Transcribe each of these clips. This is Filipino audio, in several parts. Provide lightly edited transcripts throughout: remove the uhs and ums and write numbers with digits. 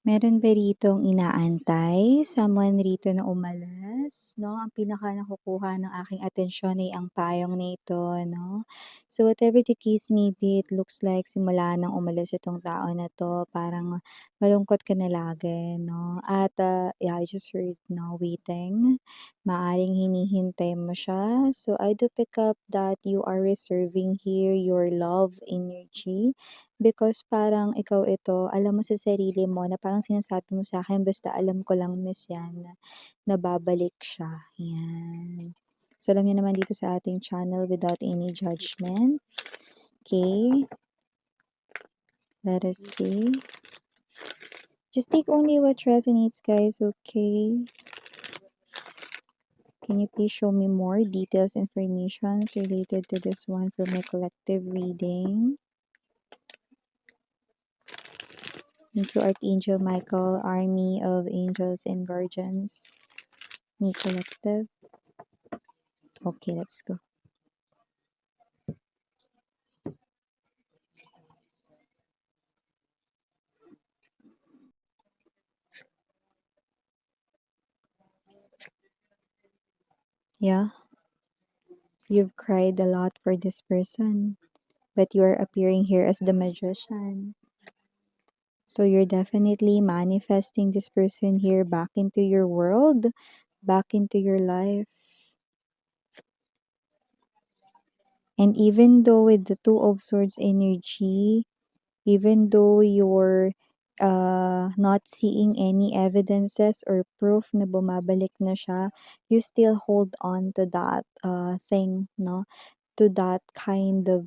Meron ba ritong inaantay, someone rito na umalis 'no, ang pinaka nakukuha ng aking atensyon ay ang payong na ito 'no. So whatever the case may be, it looks like simula nang umalis itong tao na 'to parang malungkot ka na lagi 'no at, yeah, I just heard 'no, waiting. Maaaring hinihintay mo siya. So I do pick up that you are reserving here your love energy. Because parang ikaw ito, alam mo sa sarili mo na parang sinasabi mo sa'kin, "Basta alam ko lang miss 'yan na babalik siya." 'Yan. So, alam niyo naman dito sa ating channel without any judgment, okay. Let us see. Just take only what resonates, guys, okay? Can you please show me more details, informations related to this one for my collective reading? Thank you, Archangel Michael, Army of Angels and Guardians. Me collective. Okay, let's go. Yeah, you've cried a lot for this person, but you are appearing here as the magician. So you're definitely manifesting this person here back into your world, back into your life. And even though with the Two of Swords energy, even though you're not seeing any evidences or proof na bumabalik na siya, you still hold on to that thing, no? To that kind of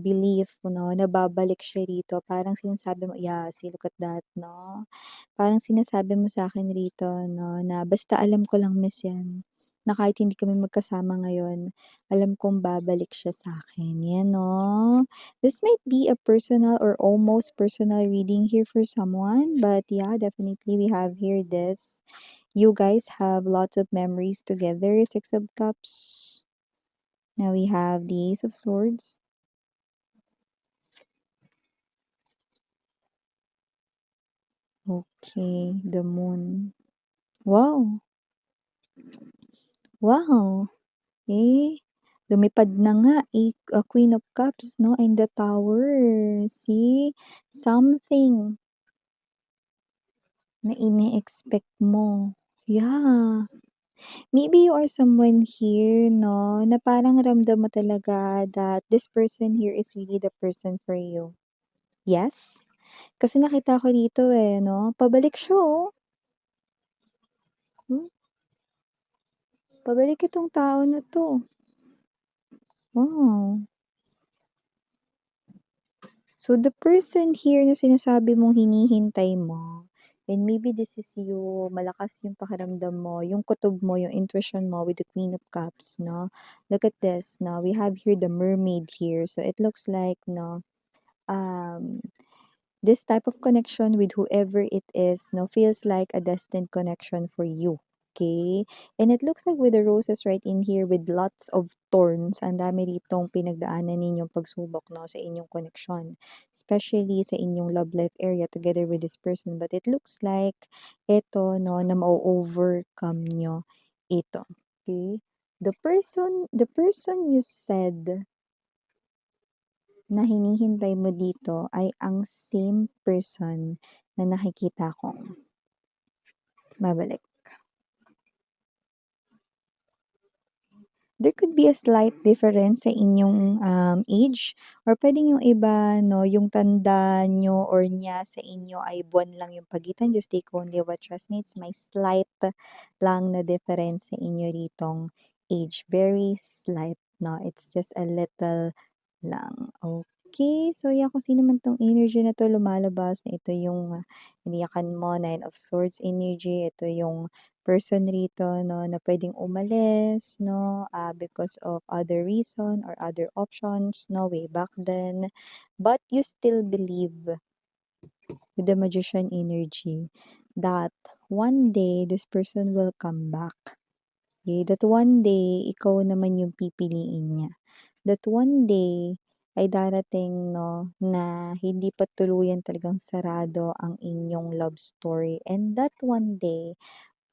belief, no? Na babalik siya rito. Parang sinasabi mo, yeah, see, look at that, no? Parang sinasabi mo sa akin rito 'no, na basta alam ko lang miss 'yan, na kahit hindi kami magkasama ngayon, alam kong babalik siya sa'kin, 'yan 'no. This might be a personal or almost personal reading here for someone, but yeah, definitely we have here this. You guys have lots of memories together, Six of Cups. Now we have the Ace of Swords. Okay, the Moon. Wow! Wow! Eh, lumipad na nga, Queen of Cups 'no, and the Tower. See, something na ine-expect mo. Yeah, maybe you are someone here 'no, na parang ramdam mo talaga that this person here is really the person for you. Yes? Kasi nakita ko dito, eh, 'no, pabalik siya, oh. Hmm, pabalik itong tao na 'to. Wow. So, the person here na sinasabi mong hinihintay mo, and maybe this is you, malakas yung pakiramdam mo, yung kutob mo, yung intuition mo with the Queen of Cups, no? Look at this, no? We have here the mermaid here. So, it looks like, no, um, this type of connection with whoever it is, no, feels like a destined connection for you. Okay? And it looks like with the roses right in here with lots of thorns, ang dami ditong pinagdaanan ninyong pagsubok, no, sa inyong connection. Especially sa inyong love life area together with this person. But it looks like ito, no, na ma-overcome nyo ito. Okay? The person you said na hinihintay mo dito ay ang same person na nakikita kong babalik. There could be a slight difference sa inyong, age or puwedeng yung iba 'no, yung tanda niyo or niya sa inyo ay buwan lang yung pagitan, just take only what resonates. May slight lang na difference sa inyo ritong age, very slight 'no, it's just a little lang. Okay, so yeah, kung sino man 'tong energy na 'to lumalabas na ito yung, iniyakan mo, Nine of Swords energy, ito yung person rito 'no, na puwedeng umalis 'no, because of other reason or other options 'no, way back then. But you still believe with the Magician energy that one day this person will come back. Okay, that one day ikaw naman yung pipiliin niya. That one day ay darating 'no, na hindi pa tuluyan talagang sarado ang inyong love story and that one day,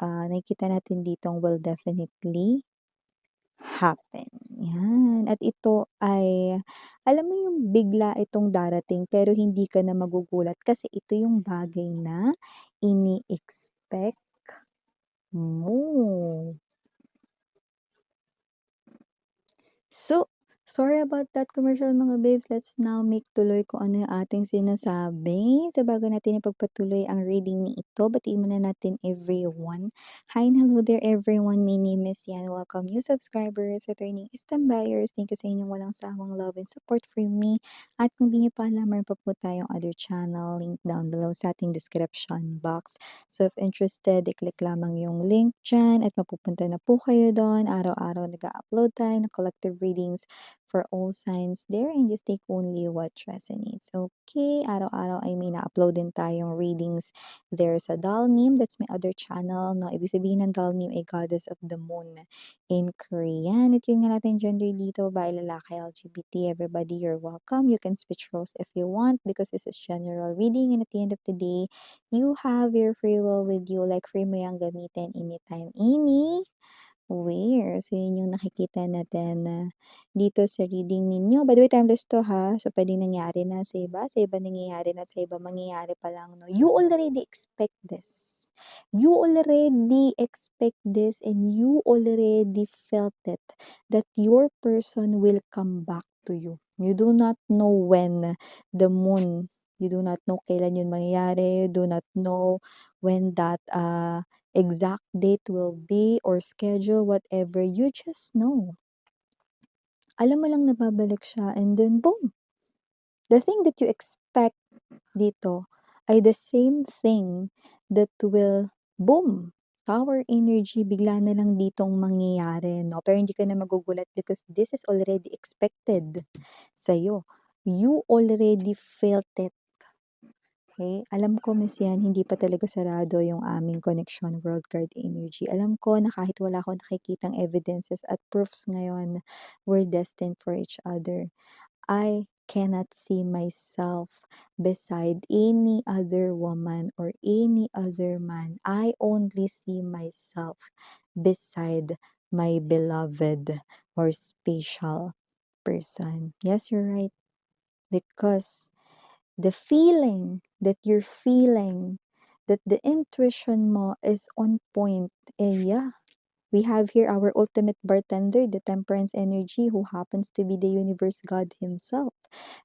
nakikita natin ditong will definitely happen, 'yan. At ito ay alam mo yung bigla itong darating pero hindi ka na magugulat kasi ito yung bagay na ini-expect mo. So, sorry about that commercial mga babes. Let's now make tuloy kung ano yung ating sinasabi. Sa bago natin ipagpatuloy ang reading ni ito, batiin muna natin everyone. Hi and hello there everyone. My name is Yan. Welcome new subscribers, returning Istan buyers. Thank you sa inyong walang sawang love and support for me. At kung di nyo pa alam, meron pa po tayong other channel. Link down below sa ating description box. So if interested, i-click lamang yung link dyan at mapupunta na po kayo doon. Araw-araw nag-upload tayo ng collective readings for all signs there and just take only what resonates. Okay, araw-araw ay may na-upload din tayong readings there sa Dalnim. That's my other channel. No, ibig sabihin ng Dalnim ay Goddess of the Moon in Korean. At yun nga natin gender dito, babae, lalaki, LGBT, everybody, you're welcome. You can switch roles if you want because this is general reading and at the end of the day, you have your free will with you, like free mo yang gamitin anytime, anywhere. So, yun yung nakikita natin na dito sa reading ninyo. By the way, timeless to ha. So, pwedeng nangyari na sa iba nangyayari na, sa iba mangyayari pa lang, no? You already expect this. You already expect this and you already felt it that your person will come back to you. You do not know when the moon You do not know kailan yun mangyayari. You do not know when that exact date will be or schedule, whatever. You just know. Alam mo lang na babalik siya and then boom. The thing that you expect dito ay the same thing that will boom. Power energy, bigla na lang ditong mangyayari, no? Pero hindi ka na magugulat because this is already expected sa'yo. You already felt it. Okay, alam ko Miss Yan, hindi pa talaga sarado yung aming connection world card energy. Alam ko na kahit wala akong nakikitang evidences at proofs ngayon, we're destined for each other. I cannot see myself beside any other woman or any other man. I only see myself beside my beloved or special person. Yes, you're right. Because the feeling that you're feeling, that the intuition mo is on point, yeah, we have here our ultimate bartender, the temperance energy, who happens to be the universe God himself.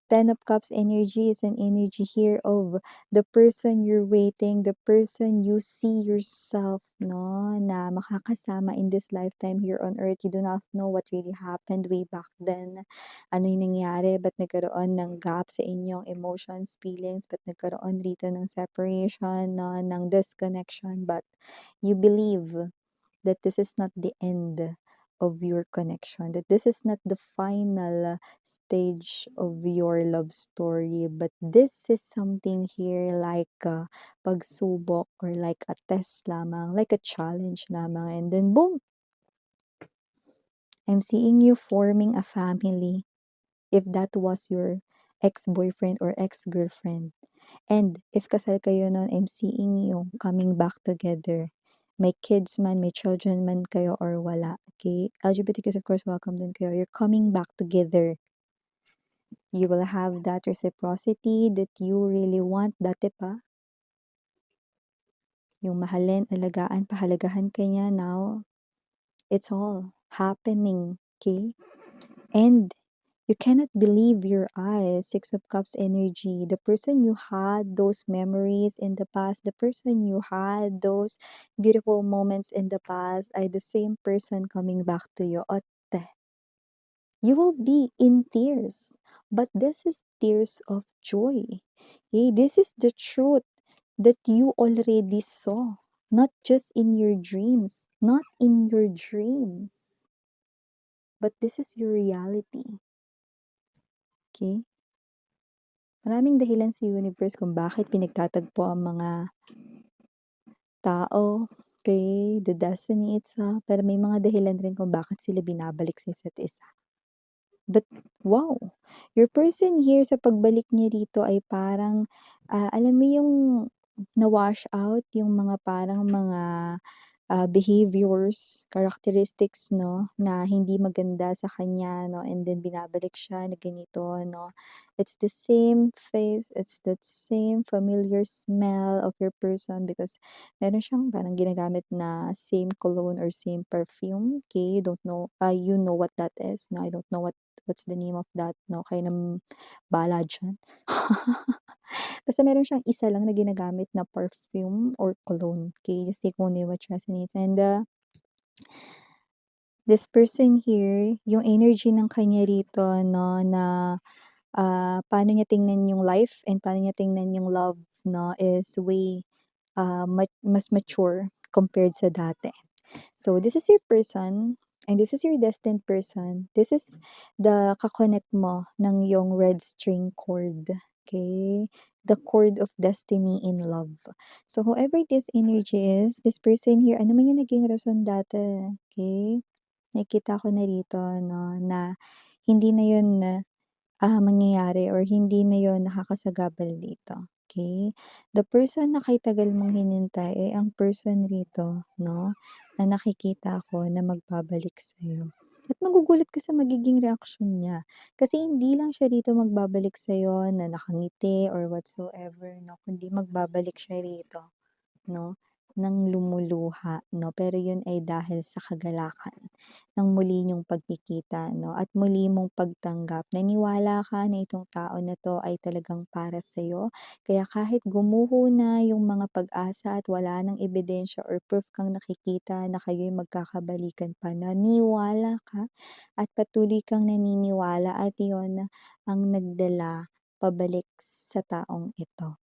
Ten of Cups energy is an energy here of the person you're waiting, the person you see yourself, no, na makakasama in this lifetime here on earth. You do not know what really happened way back then. Ano yung nangyari? Ba't nagkaroon ng gap sa inyong emotions, feelings? Ba't nagkaroon rito ng separation, no, ng disconnection? But you believe that this is not the end of your connection, that this is not the final stage of your love story, but this is something here like a pagsubok or like a test lamang, like a challenge lamang, and then boom, I'm seeing you forming a family if that was your ex-boyfriend or ex-girlfriend. And if kasal kayo nun, I'm seeing you coming back together. May kids man, may children man kayo or wala. Okay? LGBTQs, of course, welcome din kayo. You're coming back together. You will have that reciprocity that you really want. Dati pa, yung mahalin, alagaan, pahalagahan ka niya. Now, it's all happening. Okay? And you cannot believe your eyes. Six of Cups energy. The person you had those memories in the past, the person you had those beautiful moments in the past, ay the same person coming back to you. Otte, you will be in tears. But this is tears of joy. Okay? This is the truth that you already saw. Not just in your dreams. Not in your dreams. But this is your reality. Okay? Maraming dahilan sa universe kung bakit pinagtatagpo ang mga tao, okay, the destiny itself, pero may mga dahilan rin kung bakit sila binabalik sa isa't isa. But wow, your person here sa pagbalik niya rito ay parang, alam mo yung na-wash out yung mga parang mga behaviors, characteristics 'no, na hindi maganda sa kanya 'no, and then binabalik siya na ganito 'no. It's the same face, it's that same familiar smell of your person because meron siyang parang ginagamit na same cologne or same perfume, okay? Don't know, you know what that is 'no, I don't know what's the name of that 'no, kayo ng bahala diyan. Basta meron siyang isa lang na ginagamit na perfume or cologne, okay? Just take only what resonates and, this person here, yung energy ng kanya rito 'no na, paano niya tingnan yung life and paano niya tingnan yung love 'no is way, mas mature compared sa dati. So this is your person and this is your destined person. This is the kakonect mo ng yung red string cord, okay? The cord of destiny in love. So whoever this energy is, this person here, ano man yung naging rason dati, okay? Nakikita ko na rito 'no, na hindi na yun mangyayari or hindi na yon nakakasagabal dito, okay? The person na kay tagal mong hinintay ay ang person rito 'no, na nakikita ko na magbabalik sa'yo. At magugulat ka sa magiging reaksyon niya. Kasi hindi lang siya rito magbabalik sa'yo na nakangiti or whatsoever 'no, kundi magbabalik siya rito 'no, ng lumuluha 'no, pero yun ay dahil sa kagalakan ng muli niyong pagkikita 'no, at muli mong pagtanggap. Naniwala ka na itong tao na 'to ay talagang para sa'yo, kaya kahit gumuho na yung mga pag-asa at wala ng ebidensya or proof kang nakikita na kayo'y magkakabalikan pa, naniwala ka at patuloy kang naniniwala at iyon ang nagdala pabalik sa taong ito.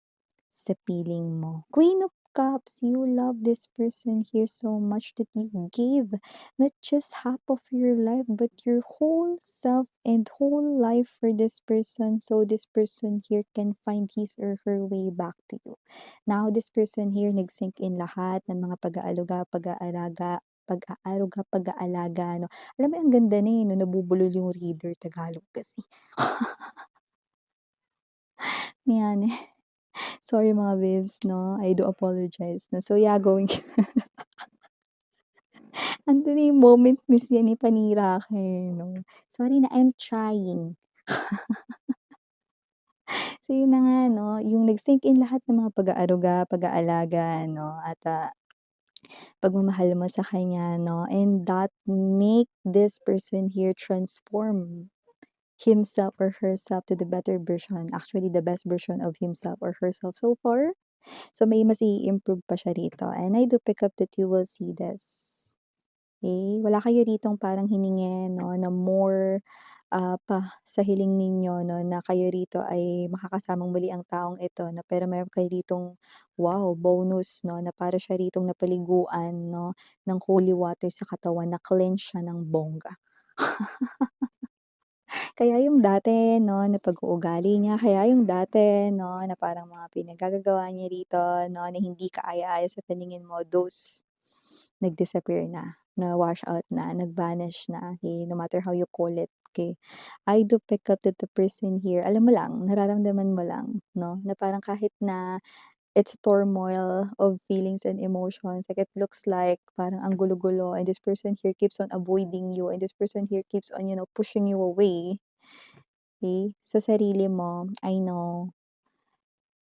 Sa piling mo. Queen of Cups, you love this person here so much that you gave not just half of your life, but your whole self and whole life for this person so this person here can find his or her way back to you. Now, this person here, nag-sink in lahat ng mga pag-aalaga, no? Alam mo, ang ganda na no? Nabubulol yung reader, Tagalog kasi. Yan eh. Sorry mga babes, no? I do apologize. No? So yeah, going. Andun na yung moment miss yan ni panira ka eh, no? Sorry na, I'm trying. So yun na nga, no? Yung nag-sink in lahat ng mga pag-aaruga, pag-aalaga, no? At pagmamahal mo sa kanya, no? And that make this person here transform himself or herself to the better version. Actually, the best version of himself or herself so far. So may mas i-improve pa siya rito. And I do pick up that you will see this. Okay? Wala kayo ritong parang hiningi, no, na more pa sa hiling ninyo, no, na kayo rito ay makakasamang muli ang taong ito, na pero meron kayo ritong, wow, bonus, no, na para siya ritong napaliguan, no, ng holy water sa katawan, na cleanse siya ng bongga. Kaya yung dati 'no, na pag-uugali niya, kaya yung dati 'no, na parang mga pinaggagagawa niya rito 'no, na hindi kaaya-aya sa paningin mo, those nag-disappear na, na-wash out na, nag-vanish na, okey, no matter how you call it, okey. I do pick up that the person here, alam mo lang, nararamdaman mo lang 'no, na parang kahit na it's a turmoil of feelings and emotions, like it looks like parang ang gulo-gulo and this person here keeps on avoiding you and this person here keeps on, pushing you away. Okay, sa sarili mo, I know,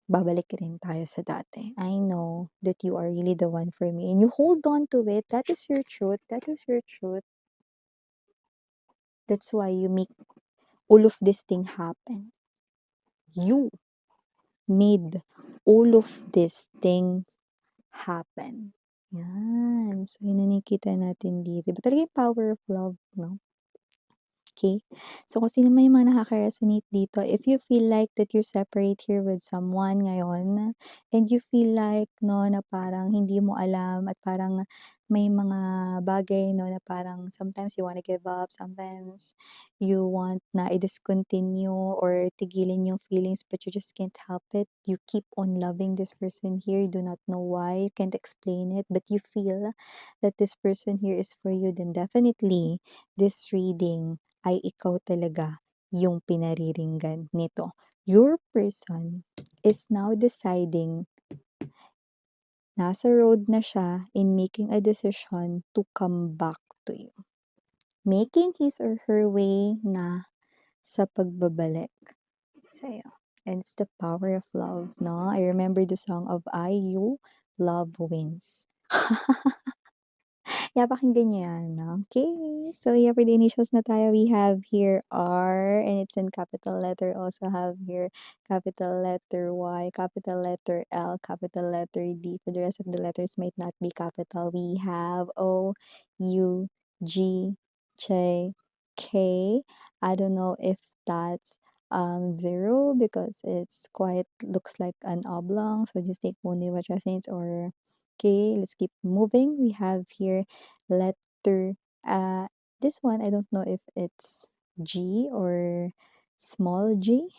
babalik rin tayo sa dati. I know that you are really the one for me and you hold on to it. That is your truth. That is your truth. That's why you make all of this thing happen. You made all of these things happen. Yan. So, yun na nakikita natin dito. Iba talaga yung power of love, no? Okay? So, kung sino man yung mga nakaka-resonate dito, if you feel like that you're separate here with someone ngayon, and you feel like, no, na parang hindi mo alam at parang may mga bagay, no, na parang sometimes you wanna give up, sometimes you want na i-discontinue or tigilin yung feelings, but you just can't help it. You keep on loving this person here, you do not know why, you can't explain it, but you feel that this person here is for you, then definitely this reading ay ikaw talaga yung pinariringgan nito. Your person is now deciding, nasa road na siya in making a decision to come back to you. Making his or her way na sa pagbabalik sa'yo. And it's the power of love, no? I remember the song of IU, Love Wins. Yeah, pakinggan niyo yan, no? Okay. So, yeah, for the initials na tayo, we have here R, and it's in capital letter. Also have here capital letter Y, capital letter L, capital letter D. For the rest of the letters might not be capital. We have O, U, G, J, K. I don't know if that's zero because it's quite looks like an oblong. So just take only what resonates. Or okay, let's keep moving. We have here letter this one I don't know if it's G or small g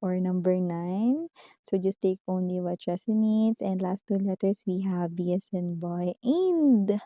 or number 9. So just take only what resonates. And last two letters we have B as in boy and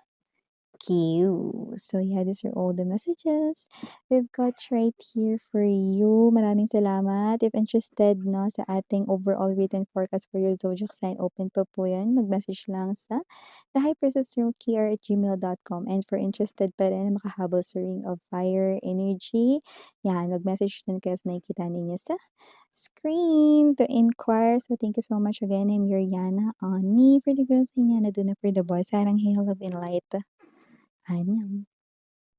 Q. So yeah, these are all the messages we've got right here for you. Maraming salamat. If interested no sa ating overall written forecast for your zodiac sign, open pa po yan. Mag-message lang sa thehypersisrokr@gmail.com. And for interested pa rin na makahabol sa Ring of Fire energy, yan, mag-message din kayo sa nakikita ninyo sa screen to inquire. So thank you so much again. I'm Yuriana Ani for the girls and Yana Duna for the boys. Sarang hail, love, and light. Annyeong.